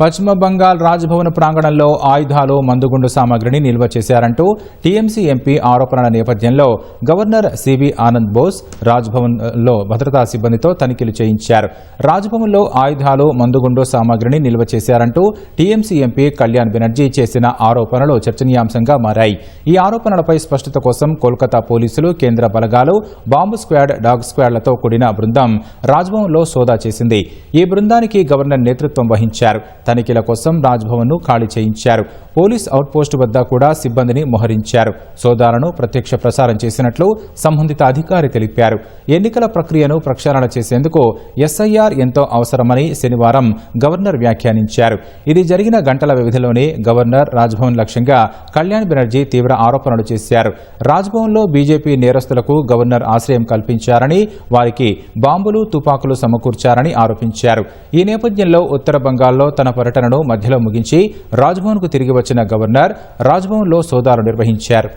పశ్చిమ బంగాల్ రాజ్భవన్ ప్రాంగణంలో ఆయుధాలు మందుగుండు సామగ్రిని నిల్వ చేశారంటూ టీఎంసీ ఎంపీ ఆరోపణల నేపథ్యంలో గవర్నర్ సివి ఆనంద్ బోస్ రాజ్భవన్లో భద్రతా సిబ్బందితో తనిఖీలు చేయించారు. రాజ్భవన్లో ఆయుధాలు మందుగుండు సామగ్రిని నిల్వ చేశారంటూ టీఎంసీ ఎంపీ కళ్యాణ్ బెనర్జీ చేసిన ఆరోపణలు చర్చనీయాంశంగా మారాయి. ఈ ఆరోపణలపై స్పష్టత కోసం కోల్కతా పోలీసులు, కేంద్ర బలగాలు, బాంబు స్క్వాడ్, డాగ్ స్క్వాడ్లతో కూడిన బృందం రాజ్భవన్లో సోదా చేసింది. ఈ బృందానికి గవర్నర్ నేతృత్వం వహించారు. తనిఖీల కోసం రాజ్భవన్ను ఖాళీ చేయించారు. పోలీస్ అవుట్పోస్టు వద్ద కూడా సిబ్బందిని మోహరించారు. సోదాలను ప్రత్యక్ష ప్రసారం చేసినట్లు సంబంధిత అధికారి తెలిపారు. ఎన్నికల ప్రక్రియను ప్రక్షాళన చేసేందుకు ఎస్ఐఆర్ ఎంతో అవసరమని శనివారం గవర్నర్ వ్యాఖ్యానించారు. ఇది జరిగిన గంటల వ్యవధిలోనే గవర్నర్ రాజ్భవన్ లక్ష్యంగా కళ్యాణ్ బెనర్జీ తీవ్ర ఆరోపణలు చేశారు. రాజ్భవన్లో బీజేపీ నేరస్తులకు గవర్నర్ ఆశ్రయం కల్పించారని, వారికి బాంబులు, తుపాకులు సమకూర్చారని ఆరోపించారు. ఈ నేపథ్యంలో ఉత్తర బంగాల్లో తన పర్యటనను మధ్యలో ముగించి రాజ్భవన్కు తిరిగి వచ్చిన గవర్నర్ రాజ్భవన్లో సోదాలు నిర్వహించారు.